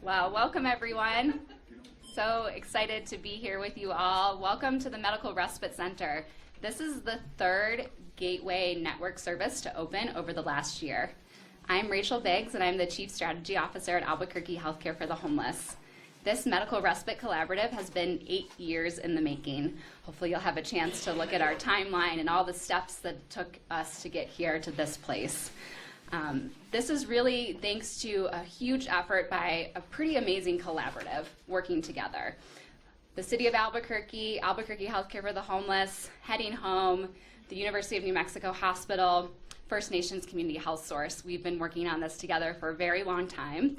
Well, welcome everyone. So excited to be here with you all. Welcome to the Medical Respite Center. This is the third Gateway Network service to open over the last year. I'm Rachel Biggs, and I'm the Chief Strategy Officer at Albuquerque Healthcare for the Homeless. This Medical Respite Collaborative has been 8 years in the making. Hopefully you'll have a chance to look at our timeline and all the steps that took us to get here to this place. This is really thanks to a huge effort by a pretty amazing collaborative working together. The City of Albuquerque, Albuquerque Healthcare for the Homeless, Heading Home, the University of New Mexico Hospital, First Nations Community Healthsource. We've been working on this together for a very long time.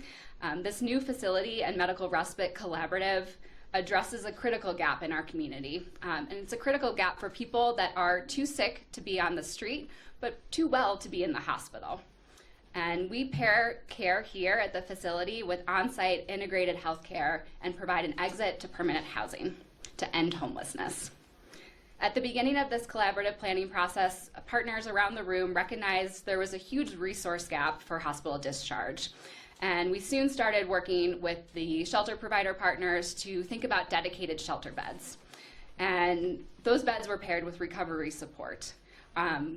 This new facility and Medical Respite Collaborative addresses a critical gap in our community. And it's a critical gap for people that are too sick to be on the street, but too well to be in the hospital. And we pair care here at the facility with on-site integrated health care and provide an exit to permanent housing to end homelessness. At the beginning of this collaborative planning process, partners around the room recognized there was a huge resource gap for hospital discharge. And we soon started working with the shelter provider partners to think about dedicated shelter beds. And those beds were paired with recovery support.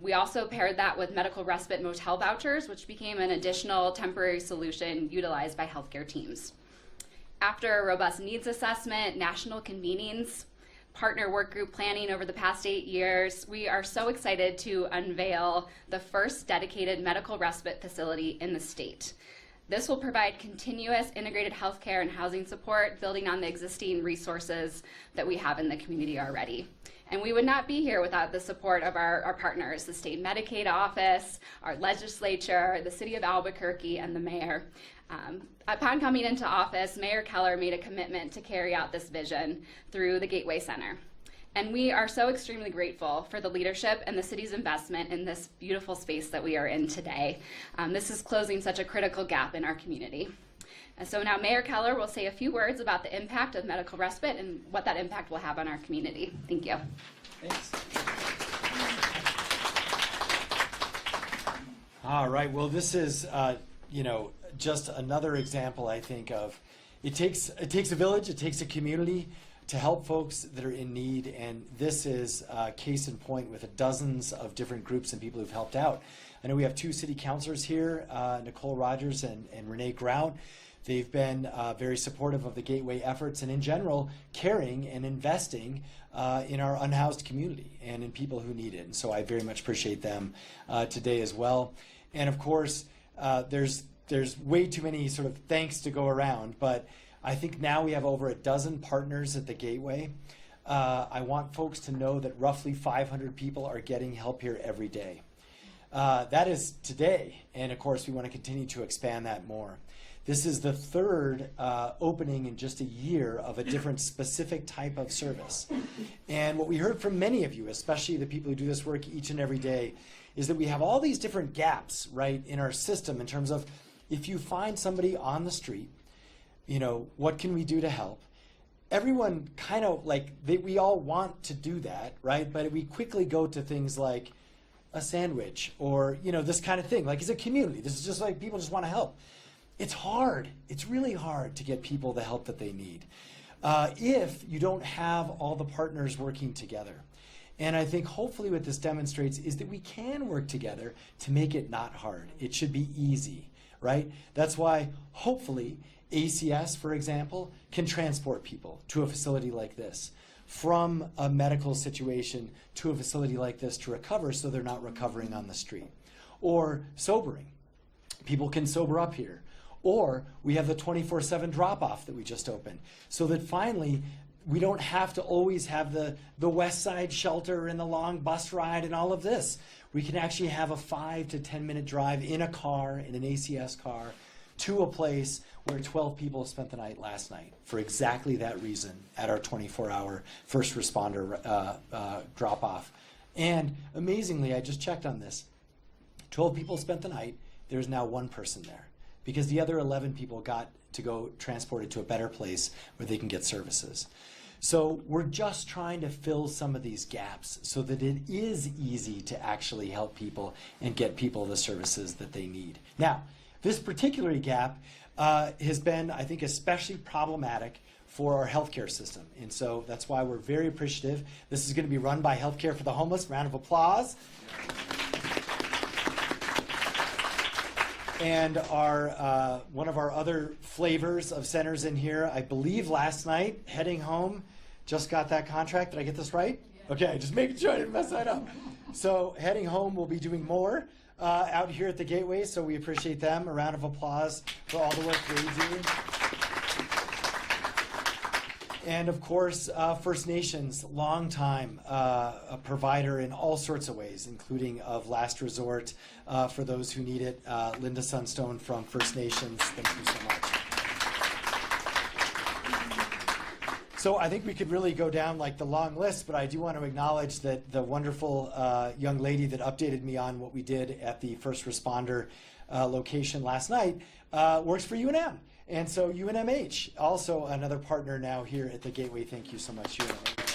We also paired that with medical respite motel vouchers, which became an additional temporary solution utilized by healthcare teams. After a robust needs assessment, national convenings, partner work group planning over the past 8 years, we are so excited to unveil the first dedicated medical respite facility in the state. This will provide continuous integrated healthcare and housing support, building on the existing resources that we have in the community already. And we would not be here without the support of our partners, the state Medicaid office, our legislature, the city of Albuquerque, and the mayor. Upon coming into office, Mayor Keller made a commitment to carry out this vision through the Gateway Center. And we are so extremely grateful for the leadership and the city's investment in this beautiful space that we are in today. This is closing such a critical gap in our community. And so now Mayor Keller will say a few words about the impact of medical respite and what that impact will have on our community. Thank you. Thanks. All right, well, this is, just another example, I think, of it takes a village, it takes a community to help folks that are in need, and this is a case in point with dozens of different groups and people who've helped out. I know we have 2 city councilors here, Nicole Rogers and Renee Grout. They've been very supportive of the Gateway efforts and in general caring and investing in our unhoused community and in people who need it. And so I very much appreciate them today as well. And of course, there's way too many sort of thanks to go around, but I think now we have over a dozen partners at the Gateway. I want folks to know that roughly 500 people are getting help here every day. That is today, and of course we want to continue to expand that more. This is the third opening in just a year of a different specific type of service. And what we heard from many of you, especially the people who do this work each and every day, is that we have all these different gaps, right, in our system in terms of if you find somebody on the street, what can we do to help? Everyone kind of we all want to do that, right? But we quickly go to things like a sandwich or, this kind of thing. Like, it's a community. This is just like people just want to help. It's hard. It's really hard to get people the help that they need if you don't have all the partners working together. And I think hopefully what this demonstrates is that we can work together to make it not hard. It should be easy, right? That's why hopefully ACS, for example, can transport people to a facility like this from a medical situation to a facility like this to recover so they're not recovering on the street. Or sobering. People can sober up here. Or we have the 24/7 drop-off that we just opened so that finally we don't have to always have the West Side shelter and the long bus ride and all of this. We can actually have a 5 to 10 minute drive in a car, in an ACS car, to a place where 12 people spent the night last night for exactly that reason at our 24-hour first responder drop-off. And amazingly, I just checked on this. 12 people spent the night. There's now 1 person there because the other 11 people got to go transported to a better place where they can get services. So we're just trying to fill some of these gaps so that it is easy to actually help people and get people the services that they need. Now, this particular gap has been, I think, especially problematic for our healthcare system. And so that's why we're very appreciative. This is going to be run by Healthcare for the Homeless. Round of applause. And our one of our other flavors of centers in here, I believe last night, Heading Home, just got that contract. Did I get this right? Yeah. Okay, just making sure I didn't mess that up. So Heading Home will be doing more out here at the Gateway, so we appreciate them. A round of applause for all the work they do. And of course, First Nations, long time a provider in all sorts of ways, including of last resort for those who need it. Linda Sunstone from First Nations, thank you so much. So I think we could really go down like the long list, but I do want to acknowledge that the wonderful young lady that updated me on what we did at the first responder location last night works for UNM. And so UNMH, also another partner now here at the Gateway. Thank you so much, UNMH.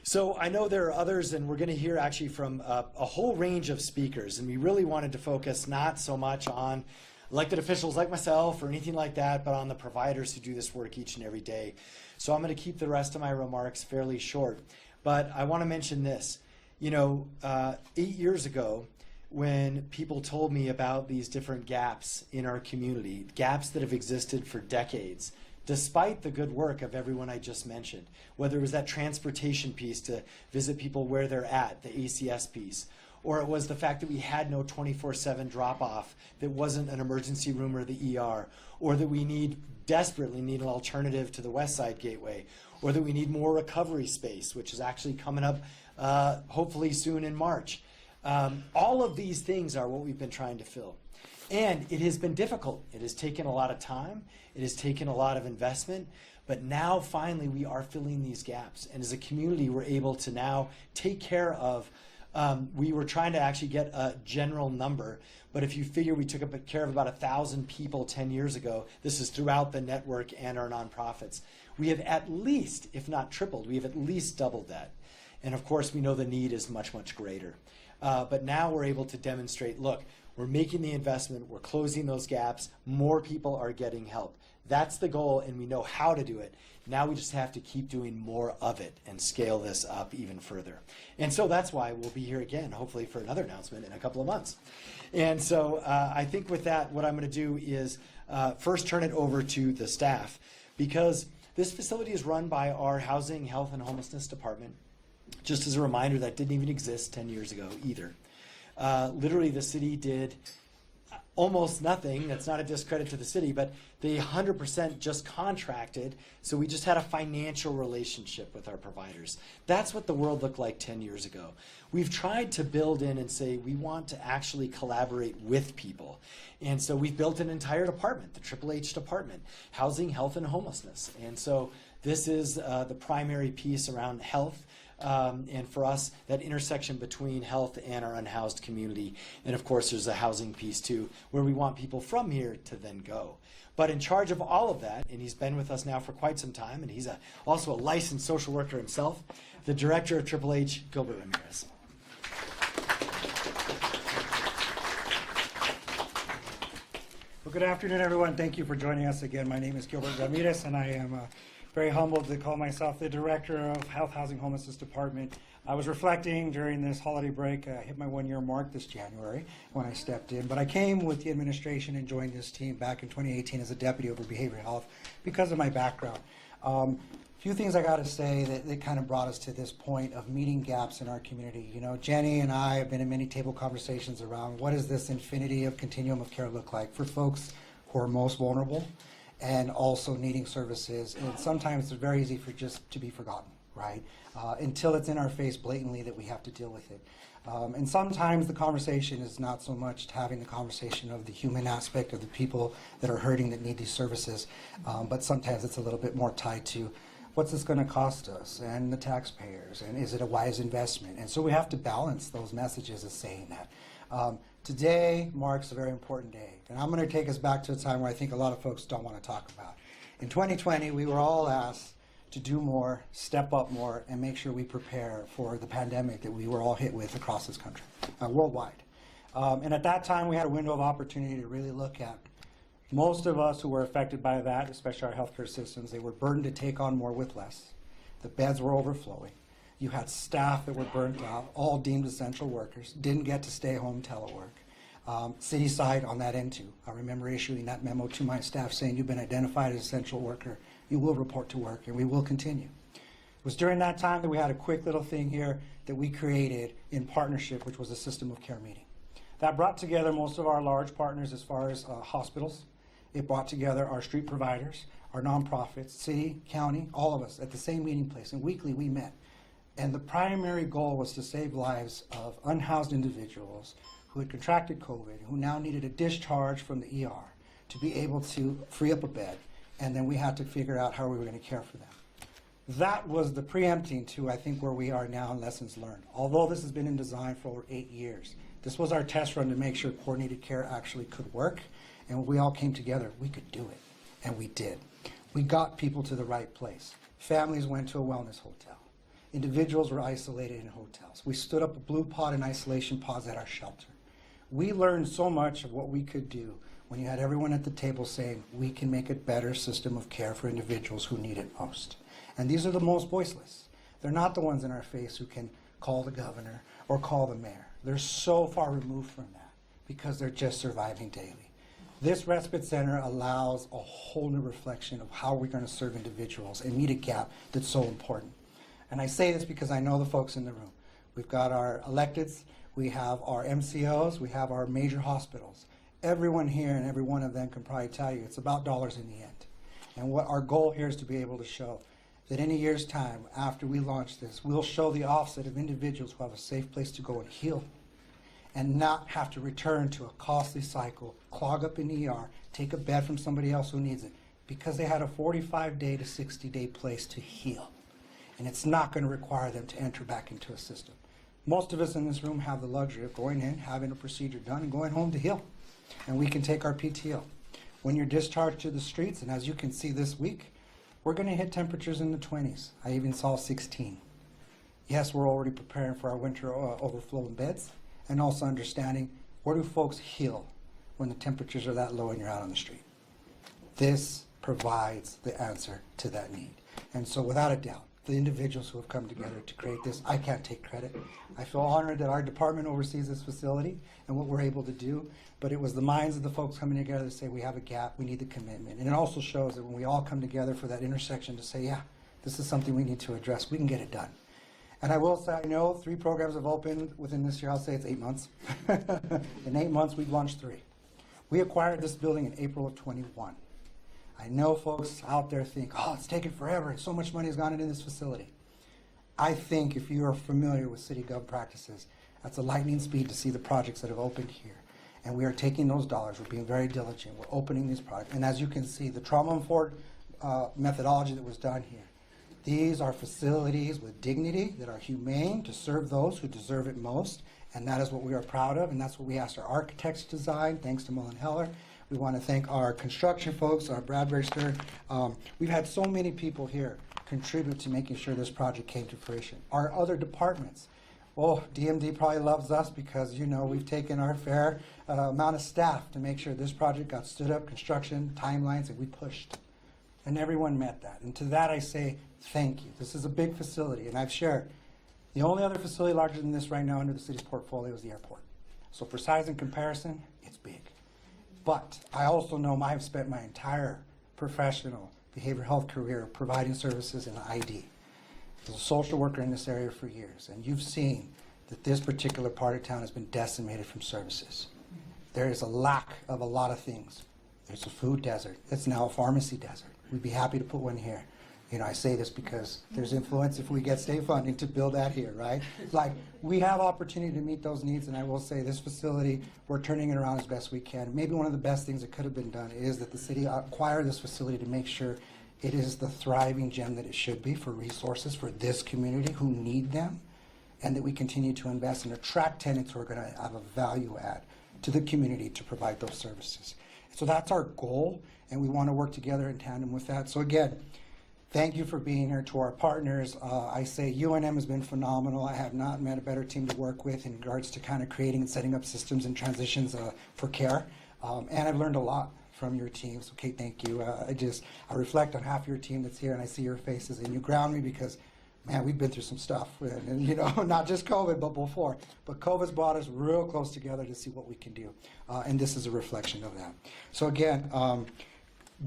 So I know there are others, and we're going to hear actually from a whole range of speakers. And we really wanted to focus not so much on elected officials like myself or anything like that, but on the providers who do this work each and every day. So I'm going to keep the rest of my remarks fairly short. But I want to mention this. You know, 8 years ago, when people told me about these different gaps in our community, gaps that have existed for decades, despite the good work of everyone I just mentioned, whether it was that transportation piece to visit people where they're at, the ACS piece, or it was the fact that we had no 24/7 drop-off that wasn't an emergency room or the ER, or that we desperately need an alternative to the West Side Gateway, or that we need more recovery space, which is actually coming up hopefully soon in March. All of these things are what we've been trying to fill. And it has been difficult. It has taken a lot of time. It has taken a lot of investment. But now finally we are filling these gaps. And as a community, we're able to now take care of, we were trying to actually get a general number. But if you figure we took care of about 1,000 people 10 years ago, this is throughout the network and our nonprofits. We have at least, if not tripled, we have at least doubled that. And of course, we know the need is much, much greater. But now we're able to demonstrate, look, we're making the investment, we're closing those gaps, more people are getting help. That's the goal, and we know how to do it. Now we just have to keep doing more of it and scale this up even further. And so that's why we'll be here again, hopefully for another announcement in a couple of months. And so I think with that, what I'm going to do is first turn it over to the staff, because this facility is run by our Housing, Health, and Homelessness Department. Just as a reminder, that didn't even exist 10 years ago either. Literally, the city did almost nothing. That's not a discredit to the city, but they 100% just contracted, so we just had a financial relationship with our providers. That's what the world looked like 10 years ago. We've tried to build in and say we want to actually collaborate with people. And so we've built an entire department, the Triple H department, Housing, Health, and Homelessness. And so this is the primary piece around health. And for us, that intersection between health and our unhoused community. And of course, there's a housing piece too, where we want people from here to then go. But in charge of all of that, and he's been with us now for quite some time, and he's also a licensed social worker himself, the director of Triple H, Gilbert Ramirez. Well, good afternoon, everyone. Thank you for joining us again. My name is Gilbert Ramirez, and I am very humbled to call myself the Director of Health, Housing, Homelessness Department. I was reflecting during this holiday break. I hit my one-year mark this January when I stepped in, but I came with the administration and joined this team back in 2018 as a deputy over behavioral health because of my background. Few things I got to say that kind of brought us to this point of meeting gaps in our community. You know, Jenny and I have been in many table conversations around what does this infinity of continuum of care look like for folks who are most vulnerable and also needing services. And sometimes it's very easy for just to be forgotten, right? Until it's in our face blatantly that we have to deal with it. And sometimes the conversation is not so much having the conversation of the human aspect of the people that are hurting that need these services, but sometimes it's a little bit more tied to what's this going to cost us and the taxpayers, and is it a wise investment? And so we have to balance those messages as saying that. Today marks a very important day, and I'm going to take us back to a time where I think a lot of folks don't want to talk about. In 2020, we were all asked to do more, step up more, and make sure we prepare for the pandemic that we were all hit with across this country, worldwide. And at that time, we had a window of opportunity to really look at most of us who were affected by that, especially our healthcare systems. They were burdened to take on more with less. The beds were overflowing. You had staff that were burnt out, all deemed essential workers, didn't get to stay home telework. City side on that end too. I remember issuing that memo to my staff saying, you've been identified as essential worker. You will report to work and we will continue. It was during that time that we had a quick little thing here that we created in partnership, which was a system of care meeting. That brought together most of our large partners as far as hospitals. It brought together our street providers, our nonprofits, city, county, all of us at the same meeting place. And weekly we met. And the primary goal was to save lives of unhoused individuals who had contracted COVID, who now needed a discharge from the ER to be able to free up a bed. And then we had to figure out how we were going to care for them. That was the preempting to, I think, where we are now in lessons learned. Although this has been in design for over 8 years, this was our test run to make sure coordinated care actually could work. And when we all came together, we could do it. And we did. We got people to the right place. Families went to a wellness hotel. Individuals were isolated in hotels. We stood up a blue pod and isolation pods at our shelter. We learned so much of what we could do when you had everyone at the table saying, we can make a better system of care for individuals who need it most. And these are the most voiceless. They're not the ones in our face who can call the governor or call the mayor. They're so far removed from that because they're just surviving daily. This respite center allows a whole new reflection of how we're going to serve individuals and meet a gap that's so important. And I say this because I know the folks in the room. We've got our electeds, we have our MCOs, we have our major hospitals. Everyone here and every one of them can probably tell you it's about dollars in the end. And what our goal here is to be able to show that in a year's time, after we launch this, we'll show the offset of individuals who have a safe place to go and heal and not have to return to a costly cycle, clog up in ER, take a bed from somebody else who needs it, because they had a 45-day to 60-day place to heal. And it's not going to require them to enter back into a system. Most of us in this room have the luxury of going in, having a procedure done, and going home to heal. And we can take our PTO. When you're discharged to the streets, and as you can see this week, we're going to hit temperatures in the 20s. I even saw 16. Yes, we're already preparing for our winter overflow in beds, and also understanding where do folks heal when the temperatures are that low and you're out on the street. This provides the answer to that need. And so without a doubt, the individuals who have come together to create this, I can't take credit. I feel honored that our department oversees this facility and what we're able to do, but it was the minds of the folks coming together to say we have a gap, we need the commitment. And it also shows that when we all come together for that intersection to say, yeah, this is something we need to address, we can get it done. And I will say, I know 3 programs have opened within this year. I'll say it's 8 months. In 8 months, we've launched 3. We acquired this building in April of 21. I know folks out there think, oh, it's taken forever and so much money has gone into this facility. I think if you are familiar with city gov practices, that's a lightning speed to see the projects that have opened here. And we are taking those dollars. We're being very diligent. We're opening these projects. And as you can see, the trauma-informed methodology that was done here, these are facilities with dignity that are humane to serve those who deserve it most. And that is what we are proud of. And that's what we asked our architects to design, thanks to Mullen Heller. We want to thank our construction folks, our Bradbury Stern. We've had so many people here contribute to making sure this project came to fruition. Our other departments, well, DMD probably loves us because, you know, we've taken our fair amount of staff to make sure this project got stood up, construction, timelines, and we pushed. And everyone met that. And to that I say, thank you. This is a big facility, and I've shared. The only other facility larger than this right now under the city's portfolio is the airport. So for size and comparison, it's big. But I also know I've spent my entire professional behavioral health career providing services in ID. I was a social worker in this area for years, and you've seen that this particular part of town has been decimated from services. There is a lack of a lot of things. There's a food desert. It's now a pharmacy desert. We'd be happy to put one here. You know, I say this because there's influence if we get state funding to build that here, right? Like, we have opportunity to meet those needs, and I will say this facility, we're turning it around as best we can. Maybe one of the best things that could have been done is that the city acquired this facility to make sure it is the thriving gem that it should be for resources for this community who need them, and that we continue to invest and attract tenants who are going to have a value add to the community to provide those services. So that's our goal, and we want to work together in tandem with that. So again, Thank you for being here. To our partners, I say UNM has been phenomenal. I have not met a better team to work with in regards to kind of creating and setting up systems and transitions for care. And I've learned a lot from your teams. Okay, thank you. I reflect on half your team that's here, and I see your faces, and you ground me because, man, we've been through some stuff, and you know, not just COVID, but before. But COVID's brought us real close together to see what we can do, and this is a reflection of that. So again,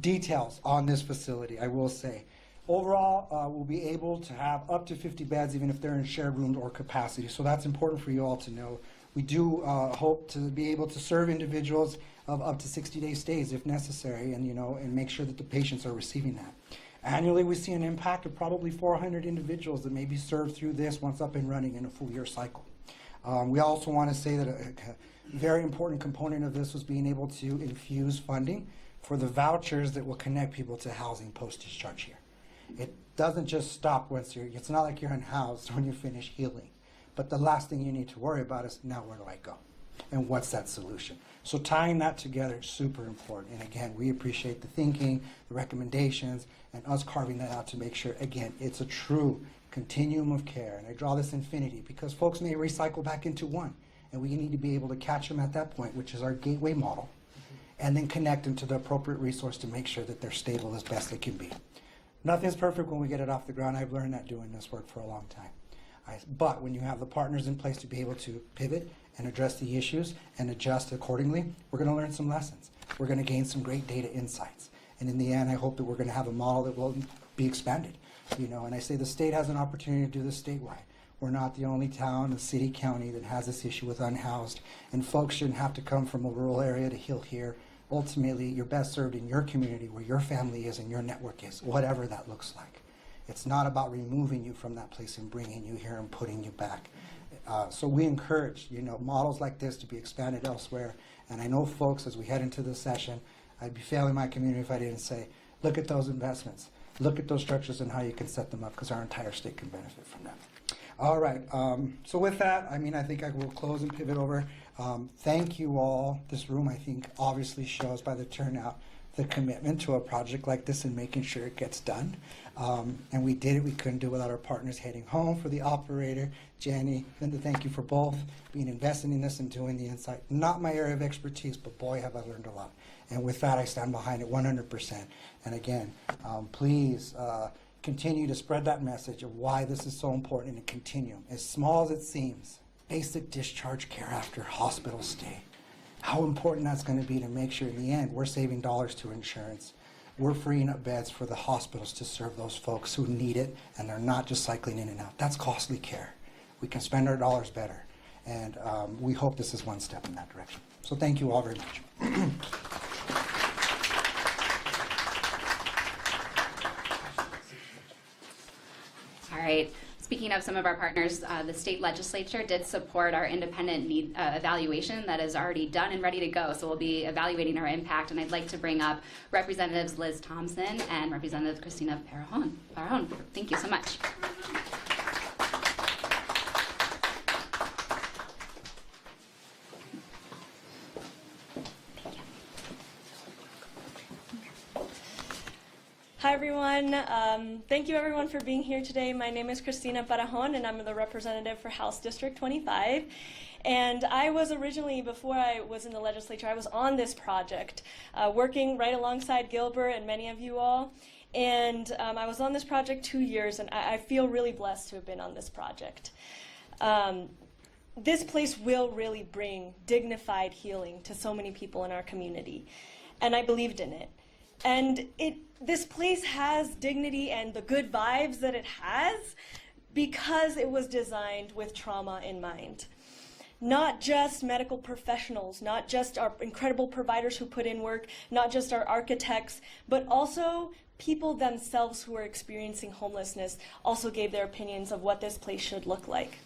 details on this facility, I will say. Overall, we'll be able to have up to 50 beds, even if they're in shared rooms or capacity. So that's important for you all to know. We do hope to be able to serve individuals of up to 60-day stays if necessary, and and make sure that the patients are receiving that. Annually, we see an impact of probably 400 individuals that may be served through this once up and running in a full year cycle. We also want to say that a very important component of this was being able to infuse funding for the vouchers that will connect people to housing post-discharge here. It doesn't just stop once it's not like you're unhoused when you finish healing. But the last thing you need to worry about is, now where do I go? And what's that solution? So tying that together is super important. And again, we appreciate the thinking, the recommendations, and us carving that out to make sure, again, it's a true continuum of care. And I draw this infinity because folks may recycle back into one. And we need to be able to catch them at that point, which is our gateway model, and then connect them to the appropriate resource to make sure that they're stable as best they can be. Nothing's perfect when we get it off the ground. I've learned that doing this work for a long time. But when you have the partners in place to be able to pivot and address the issues and adjust accordingly, we're going to learn some lessons. We're going to gain some great data insights. And in the end, I hope that we're going to have a model that will be expanded. And I say the state has an opportunity to do this statewide. We're not the only town, a city, county that has this issue with unhoused. And folks shouldn't have to come from a rural area to heal here. Ultimately, you're best served in your community where your family is and your network is, whatever that looks like. It's not about removing you from that place and bringing you here and putting you back. So we encourage, models like this to be expanded elsewhere. And I know, folks, as we head into this session, I'd be failing my community if I didn't say, look at those investments. Look at those structures and how you can set them up, because our entire state can benefit from that. All right. So with that, I think I will close and pivot over. Thank you all. This room, I think, obviously shows by the turnout the commitment to a project like this and making sure it gets done. And we did it. We couldn't do it without our partners heading home. For the operator, Jenny, Linda, thank you for both being invested in this and doing the insight. Not my area of expertise, but boy, have I learned a lot. And with that, I stand behind it 100%. And again, please continue to spread that message of why this is so important in a continuum. As small as it seems, basic discharge care after hospital stay. How important that's going to be to make sure in the end we're saving dollars to insurance. We're freeing up beds for the hospitals to serve those folks who need it, and they're not just cycling in and out. That's costly care. We can spend our dollars better, and we hope this is one step in that direction. So thank you all very much. All right. Speaking of some of our partners, the state legislature did support our independent need evaluation that is already done and ready to go. So we'll be evaluating our impact, and I'd like to bring up Representatives Liz Thompson and Representative Christina Parajon. Thank you so much. Hi everyone. Thank you everyone for being here today. My name is Christina Parajon and I'm the representative for House District 25. And I was originally, before I was in the legislature, I was on this project, working right alongside Gilbert and many of you all. And I was on this project 2 years, and I feel really blessed to have been on this project. This place will really bring dignified healing to so many people in our community. And I believed in it. And this place has dignity and the good vibes that it has because it was designed with trauma in mind. Not just medical professionals, not just our incredible providers who put in work, not just our architects, but also people themselves who are experiencing homelessness also gave their opinions of what this place should look like.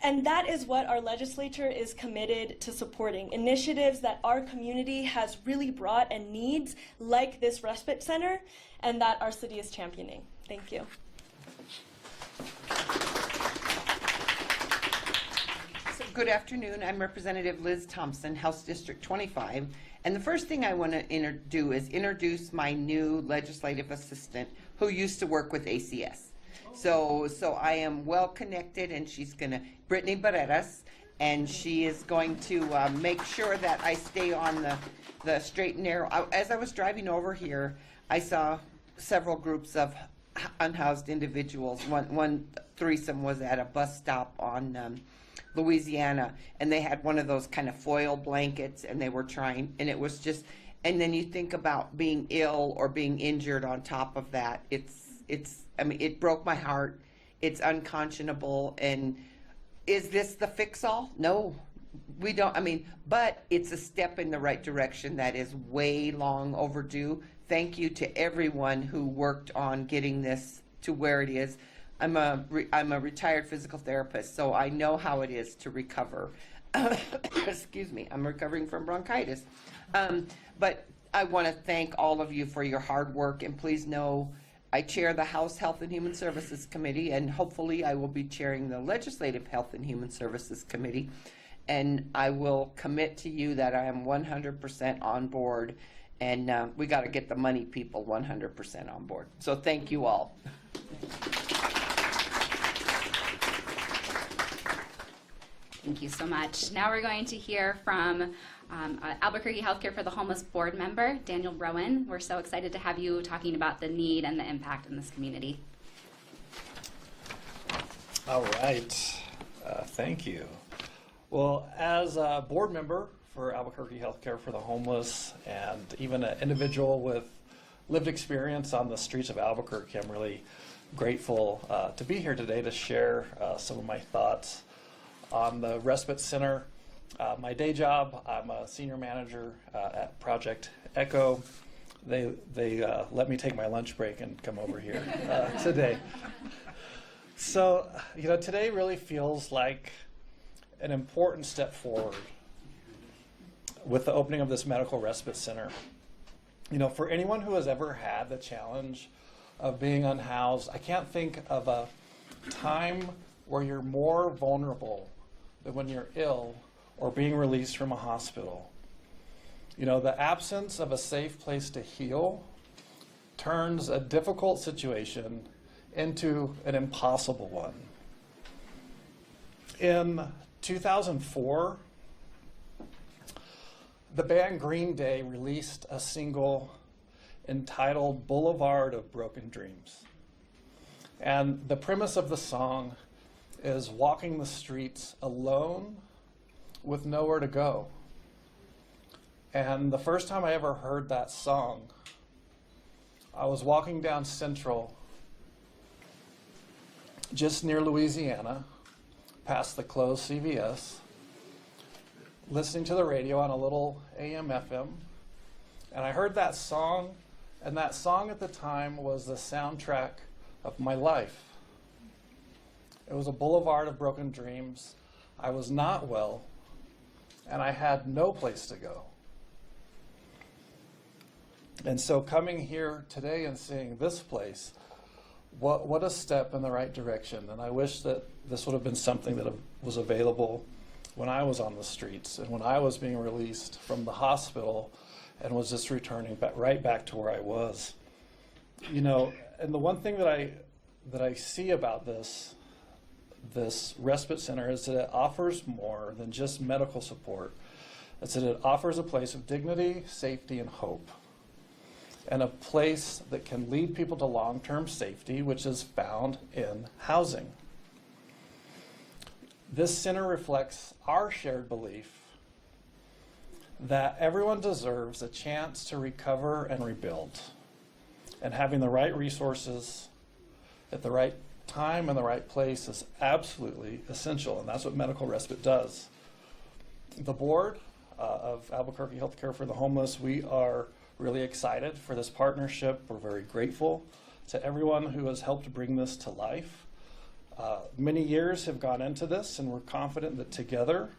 And that is what our legislature is committed to supporting, initiatives that our community has really brought and needs, like this respite center, and that our city is championing. Thank you. So, good afternoon. I'm Representative Liz Thompson, House District 25. And the first thing I want to do is introduce my new legislative assistant, who used to work with ACS. So I am well connected, and she's gonna, Brittany Barreras, and she is going to make sure that I stay on the straight and narrow. As I was driving over here, I saw several groups of unhoused individuals. One threesome was at a bus stop on Louisiana, and they had one of those kind of foil blankets, and they were trying, and it was just, and then you think about being ill or being injured on top of that. I mean, it broke my heart. It's unconscionable. And is this the fix-all? No, we don't. I mean, but it's a step in the right direction that is way long overdue. Thank you to everyone who worked on getting this to where it is. I'm a retired physical therapist, so I know how it is to recover. Excuse me, I'm recovering from bronchitis. But I want to thank all of you for your hard work, and please know I chair the House Health and Human Services Committee, and hopefully I will be chairing the Legislative Health and Human Services Committee, and I will commit to you that I am 100% on board, and we got to get the money people 100% on board. So thank you all. Thank you so much. Now we're going to hear from Albuquerque Healthcare for the Homeless board member, Daniel Rowan. We're so excited to have you talking about the need and the impact in this community. All right. Thank you. Well, as a board member for Albuquerque Healthcare for the Homeless, and even an individual with lived experience on the streets of Albuquerque, I'm really grateful to be here today to share some of my thoughts on the Respite Center. My day job, I'm a senior manager at Project Echo. They let me take my lunch break and come over here today. So, today really feels like an important step forward with the opening of this Medical Respite Center. For anyone who has ever had the challenge of being unhoused, I can't think of a time where you're more vulnerable than when you're ill or being released from a hospital. The absence of a safe place to heal turns a difficult situation into an impossible one. In 2004, the band Green Day released a single entitled Boulevard of Broken Dreams. And the premise of the song is walking the streets alone with nowhere to go. And the first time I ever heard that song, I was walking down Central, just near Louisiana, past the closed CVS, listening to the radio on a little AM FM, and I heard that song, and that song at the time was the soundtrack of my life. It was a boulevard of broken dreams. I was not well, and I had no place to go. And so coming here today and seeing this place, what a step in the right direction. And I wish that this would have been something that was available when I was on the streets and when I was being released from the hospital and was just returning right back to where I was. And the one thing that I see about this respite center is that it offers more than just medical support. It's that it offers a place of dignity, safety, and hope, and a place that can lead people to long-term safety, which is found in housing. This center reflects our shared belief that everyone deserves a chance to recover and rebuild, and having the right resources at the right time and the right place is absolutely essential, and that's what Medical Respite does. The board of Albuquerque Healthcare for the Homeless, we are really excited for this partnership. We're very grateful to everyone who has helped bring this to life. Many years have gone into this, and we're confident that together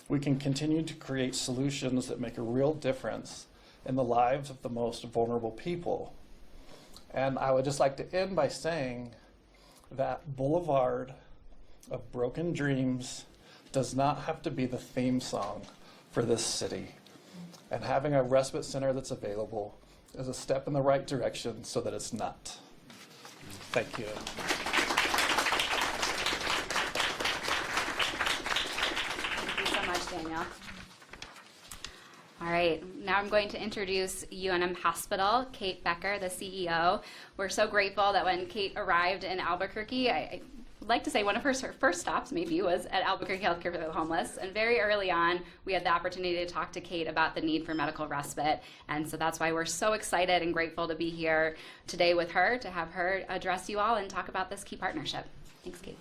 we can continue to create solutions that make a real difference in the lives of the most vulnerable people. And I would just like to end by saying that Boulevard of Broken Dreams does not have to be the theme song for this city. And having a respite center that's available is a step in the right direction so that it's not. Thank you. Thank you so much, Daniel. All right, now I'm going to introduce UNM Hospital, Kate Becker, the CEO. We're so grateful that when Kate arrived in Albuquerque, I would like to say one of her first stops maybe was at Albuquerque Healthcare for the Homeless. And very early on, we had the opportunity to talk to Kate about the need for medical respite. And so that's why we're so excited and grateful to be here today with her, to have her address you all and talk about this key partnership. Thanks, Kate.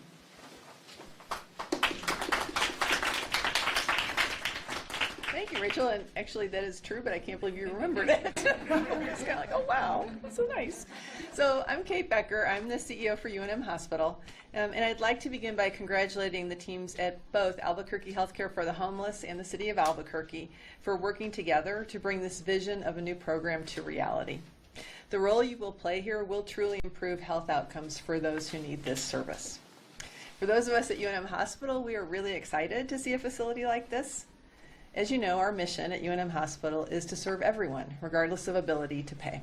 Thank you, Rachel. And actually, that is true, but I can't believe you remembered it. It's kind of like, oh, wow, so nice. So I'm Kate Becker. I'm the CEO for UNM Hospital. And I'd like to begin by congratulating the teams at both Albuquerque Healthcare for the Homeless and the City of Albuquerque for working together to bring this vision of a new program to reality. The role you will play here will truly improve health outcomes for those who need this service. For those of us at UNM Hospital, we are really excited to see a facility like this. As you know, our mission at UNM Hospital is to serve everyone, regardless of ability to pay.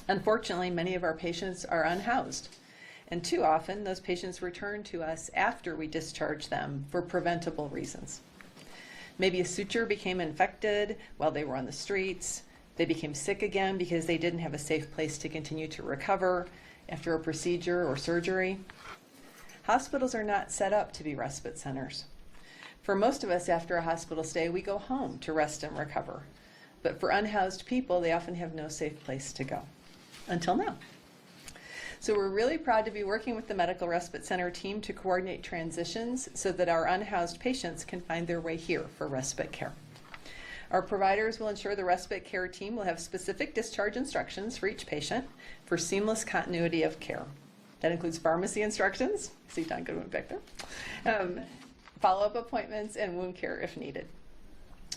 Unfortunately, many of our patients are unhoused, and too often those patients return to us after we discharge them for preventable reasons. Maybe a suture became infected while they were on the streets. They became sick again because they didn't have a safe place to continue to recover after a procedure or surgery. Hospitals are not set up to be respite centers. For most of us, after a hospital stay, we go home to rest and recover. But for unhoused people, they often have no safe place to go. Until now. So we're really proud to be working with the Medical Respite Center team to coordinate transitions so that our unhoused patients can find their way here for respite care. Our providers will ensure the respite care team will have specific discharge instructions for each patient for seamless continuity of care. That includes pharmacy instructions, see Don Goodwin back there, follow-up appointments, and wound care if needed.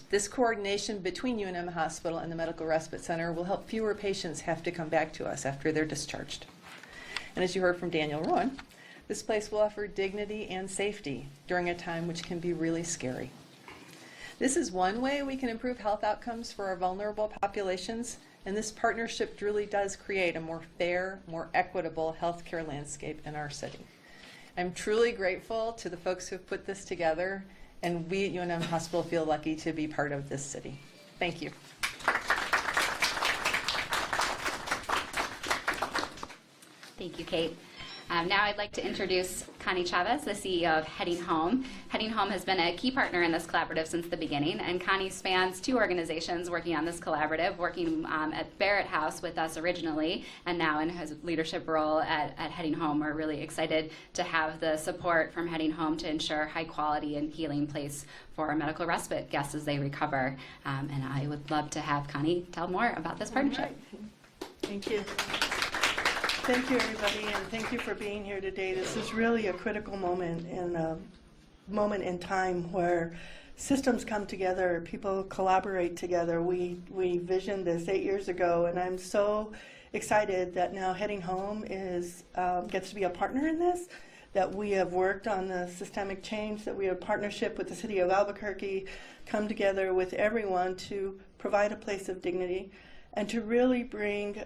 This coordination between UNM Hospital and the Medical Respite Center will help fewer patients have to come back to us after they're discharged. And as you heard from Daniel Rowan, this place will offer dignity and safety during a time which can be really scary. This is one way we can improve health outcomes for our vulnerable populations, and this partnership really does create a more fair, more equitable healthcare landscape in our city. I'm truly grateful to the folks who have put this together, and we at UNM Hospital feel lucky to be part of this city. Thank you. Thank you, Kate. Now I'd like to introduce Connie Chavez, the CEO of Heading Home. Heading Home has been a key partner in this collaborative since the beginning, and Connie spans two organizations working on this collaborative, working at Barrett House with us originally, and now in his leadership role at Heading Home. We're really excited to have the support from Heading Home to ensure high quality and healing place for our medical respite guests as they recover. And I would love to have Connie tell more about this partnership. Thank you. Thank you, everybody, and thank you for being here today. This is really a critical moment in time where systems come together, people collaborate together. We visioned this 8 years ago, and I'm so excited that now Heading Home gets to be a partner in this, that we have worked on the systemic change, that we have partnership with the City of Albuquerque, come together with everyone to provide a place of dignity and to really bring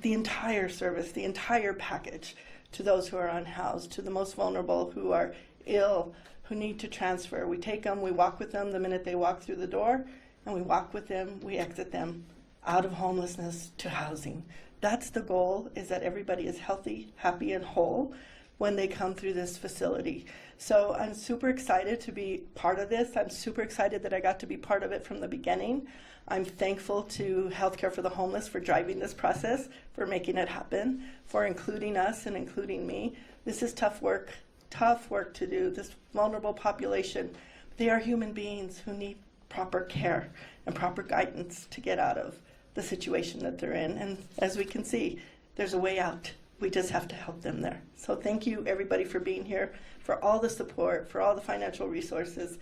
the entire service, the entire package to those who are unhoused, to the most vulnerable who are ill, who need to transfer. We take them, we walk with them the minute they walk through the door, and we walk with them, we exit them out of homelessness to housing. That's the goal, is that everybody is healthy, happy, and whole when they come through this facility. So I'm super excited to be part of this. I'm super excited that I got to be part of it from the beginning. I'm thankful to Healthcare for the Homeless for driving this process, for making it happen, for including us and including me. This is tough work to do. This vulnerable population, they are human beings who need proper care and proper guidance to get out of the situation that they're in. And as we can see, there's a way out. We just have to help them there. So thank you, everybody, for being here, for all the support, for all the financial resources.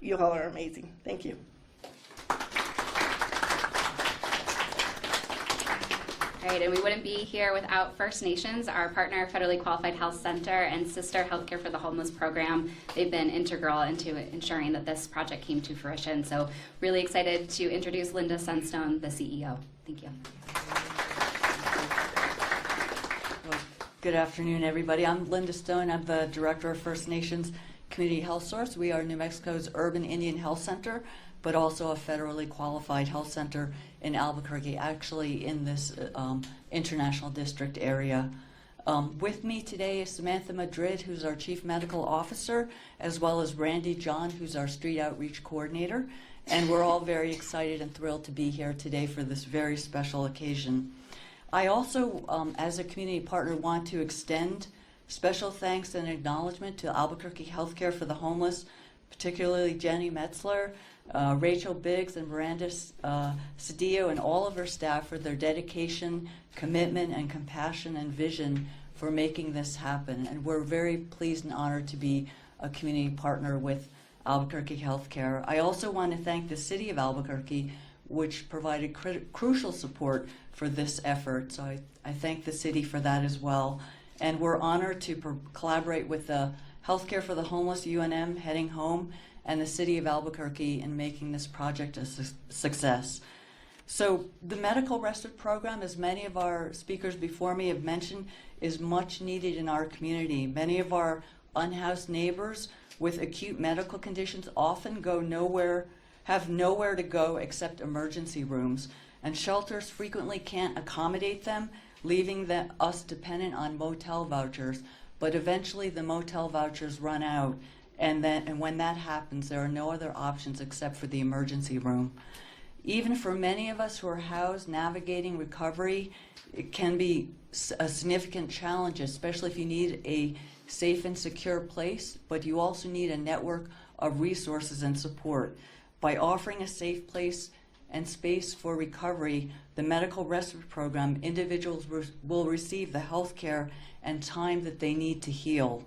You all are amazing. Thank you. Right, and we wouldn't be here without First Nations, our partner, Federally Qualified Health Center, and Sister Healthcare for the Homeless program. They've been integral into ensuring that this project came to fruition. So really excited to introduce Linda Sunstone, the CEO. Thank you. Good afternoon, everybody. I'm Linda Stone. I'm the director of First Nations Community Healthsource. We are New Mexico's urban Indian health center, but also a federally qualified health center in Albuquerque, actually in this international district area. With me today is Samantha Madrid, who's our chief medical officer, as well as Randy John, who's our street outreach coordinator. And we're all very excited and thrilled to be here today for this very special occasion. I also, as a community partner, want to extend special thanks and acknowledgement to Albuquerque Healthcare for the Homeless, particularly Jenny Metzler, Rachel Biggs, and Miranda Cedillo, and all of her staff for their dedication, commitment, and compassion and vision for making this happen. And we're very pleased and honored to be a community partner with Albuquerque Healthcare. I also want to thank the City of Albuquerque, which provided crucial support for this effort. So I thank the city for that as well. And we're honored to collaborate with the Healthcare for the Homeless, UNM, Heading Home, and the City of Albuquerque in making this project a success. So the Medical Respite Program, as many of our speakers before me have mentioned, is much needed in our community. Many of our unhoused neighbors with acute medical conditions often have nowhere to go except emergency rooms, and shelters frequently can't accommodate them, leaving us dependent on motel vouchers. But eventually the motel vouchers run out, and when that happens, there are no other options except for the emergency room. Even for many of us who are housed, navigating recovery, it can be a significant challenge, especially if you need a safe and secure place, but you also need a network of resources and support. By offering a safe place and space for recovery, the Medical Respite Program, individuals will receive the health care and time that they need to heal.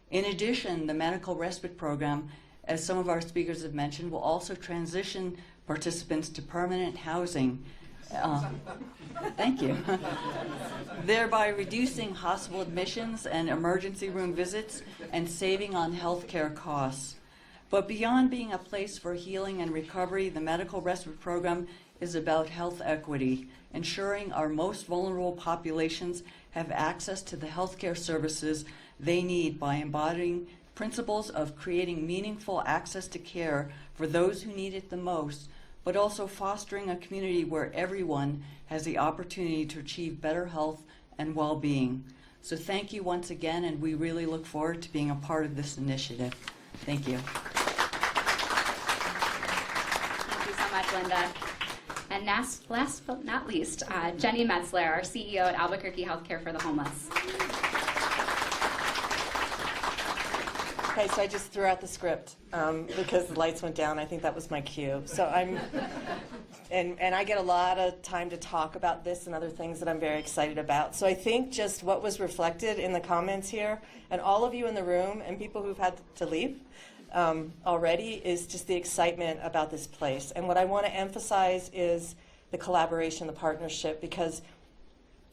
In addition, the Medical Respite Program, as some of our speakers have mentioned, will also transition participants to permanent housing. Thank you. Thereby reducing hospital admissions and emergency room visits and saving on health care costs. But beyond being a place for healing and recovery, the Medical Respite Program is about health equity, ensuring our most vulnerable populations have access to the healthcare services they need by embodying principles of creating meaningful access to care for those who need it the most, but also fostering a community where everyone has the opportunity to achieve better health and well-being. So thank you once again, and we really look forward to being a part of this initiative. Thank you. Thank you so much, Linda. And last but not least, Jenny Metzler, our CEO at Albuquerque Healthcare for the Homeless. Okay, so I just threw out the script because the lights went down. I think that was my cue. So and I get a lot of time to talk about this and other things that I'm very excited about. So I think just what was reflected in the comments here, and all of you in the room and people who've had to leave already, is just the excitement about this place. And what I want to emphasize is the collaboration, the partnership, because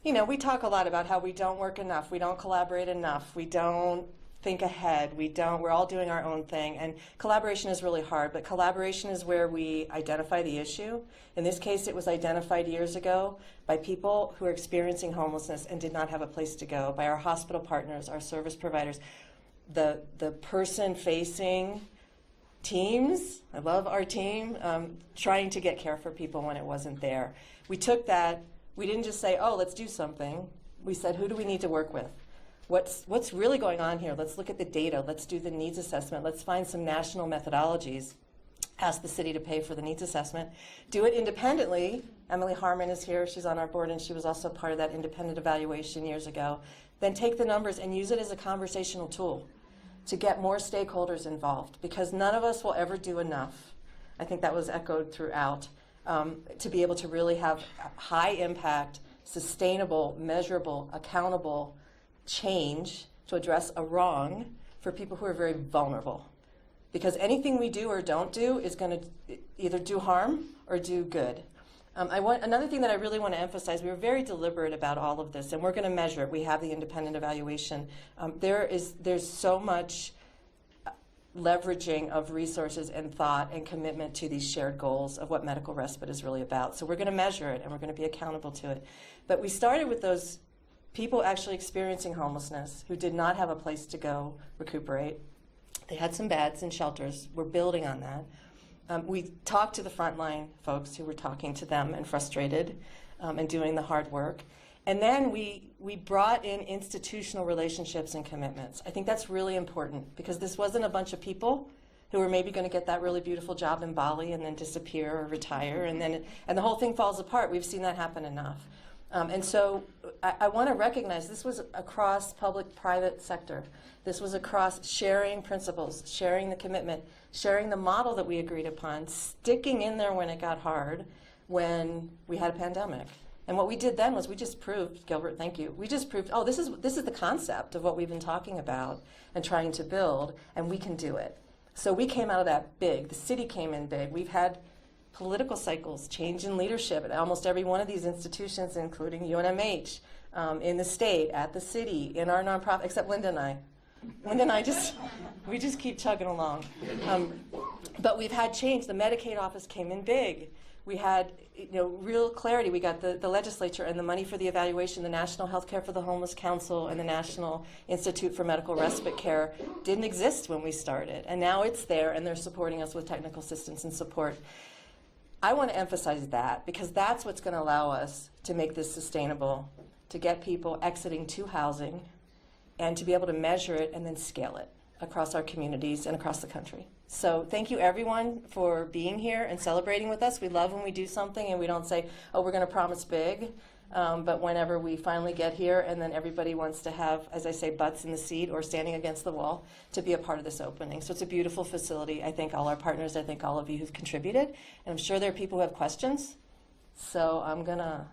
we talk a lot about how we don't work enough, we don't collaborate enough, we don't think ahead, we're all doing our own thing, and collaboration is really hard, but collaboration is where we identify the issue. In this case, it was identified years ago by people who are experiencing homelessness and did not have a place to go, by our hospital partners, our service providers, the person-facing teams. I love our team, trying to get care for people when it wasn't there. We took that, we didn't just say, oh, let's do something. We said, who do we need to work with? What's really going on here? Let's look at the data. Let's do the needs assessment. Let's find some national methodologies. Ask the city to pay for the needs assessment. Do it independently. Emily Harmon is here. She's on our board, and she was also part of that independent evaluation years ago. Then take the numbers and use it as a conversational tool to get more stakeholders involved, because none of us will ever do enough. I think that was echoed throughout, to be able to really have high impact, sustainable, measurable, accountable change to address a wrong for people who are very vulnerable. Because anything we do or don't do is going to either do harm or do good. Another thing that I really want to emphasize, we were very deliberate about all of this, and we're going to measure it. We have the independent evaluation. There's so much leveraging of resources and thought and commitment to these shared goals of what medical respite is really about. So we're going to measure it, and we're going to be accountable to it. But we started with those people actually experiencing homelessness who did not have a place to go recuperate. They had some beds and shelters. We're building on that. We talked to the frontline folks who were talking to them and frustrated and doing the hard work. And then we brought in institutional relationships and commitments. I think that's really important because this wasn't a bunch of people who were maybe going to get that really beautiful job in Bali and then disappear or retire, and the whole thing falls apart. We've seen that happen enough. And so I want to recognize this was across public-private sector. This was across sharing principles, sharing the commitment, sharing the model that we agreed upon, sticking in there when it got hard, when we had a pandemic. And what we did then was we just proved, Gilbert, thank you, we just proved, oh, this is the concept of what we've been talking about and trying to build, and we can do it. So we came out of that big. The city came in big. We've had political cycles, change in leadership at almost every one of these institutions, including UNMH, in the state, at the city, in our nonprofit, except Linda and I. Linda and I we just keep chugging along. But we've had change. The Medicaid office came in big. We had real clarity. We got the legislature and the money for the evaluation. The National Healthcare for the Homeless Council and the National Institute for Medical Respite Care didn't exist when we started. And now it's there, and they're supporting us with technical assistance and support. I want to emphasize that because that's what's going to allow us to make this sustainable, to get people exiting to housing, and to be able to measure it and then scale it across our communities and across the country. So thank you, everyone, for being here and celebrating with us. We love when we do something and we don't say, oh, we're going to promise big, but whenever we finally get here and then everybody wants to have, as I say, butts in the seat or standing against the wall to be a part of this opening. So it's a beautiful facility. I thank all our partners. I thank all of you who've contributed. And I'm sure there are people who have questions. So I'm going to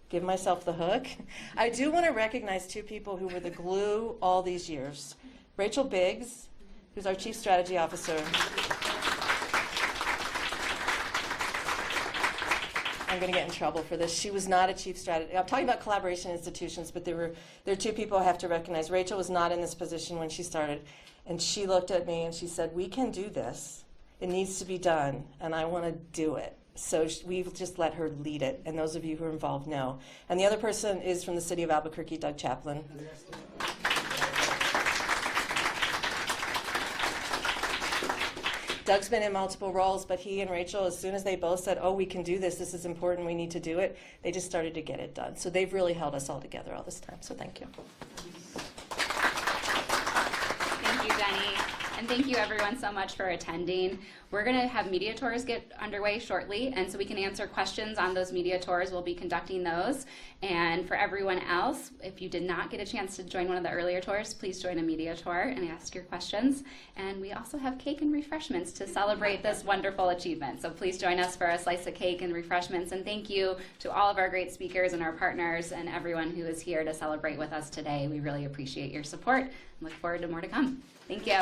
give myself the hook. I do want to recognize two people who were the glue all these years. Rachel Biggs, who's our Chief Strategy Officer. I'm going to get in trouble for this. She was not a chief strategy. I'm talking about collaboration institutions, but there are two people I have to recognize. Rachel was not in this position when she started, and she looked at me and she said, we can do this. It needs to be done, and I want to do it. So we've just let her lead it, and those of you who are involved know. And the other person is from the city of Albuquerque, Doug Chaplin. Doug's been in multiple roles, but he and Rachel, as soon as they both said, oh, we can do this, this is important, we need to do it, they just started to get it done. So they've really held us all together all this time, so thank you. Thank you, Jenny. And thank you, everyone, so much for attending. We're going to have media tours get underway shortly, and so we can answer questions on those media tours. We'll be conducting those. And for everyone else, if you did not get a chance to join one of the earlier tours, please join a media tour and ask your questions. And we also have cake and refreshments to celebrate this wonderful achievement. So please join us for a slice of cake and refreshments. And thank you to all of our great speakers and our partners and everyone who is here to celebrate with us today. We really appreciate your support and look forward to more to come. Thank you.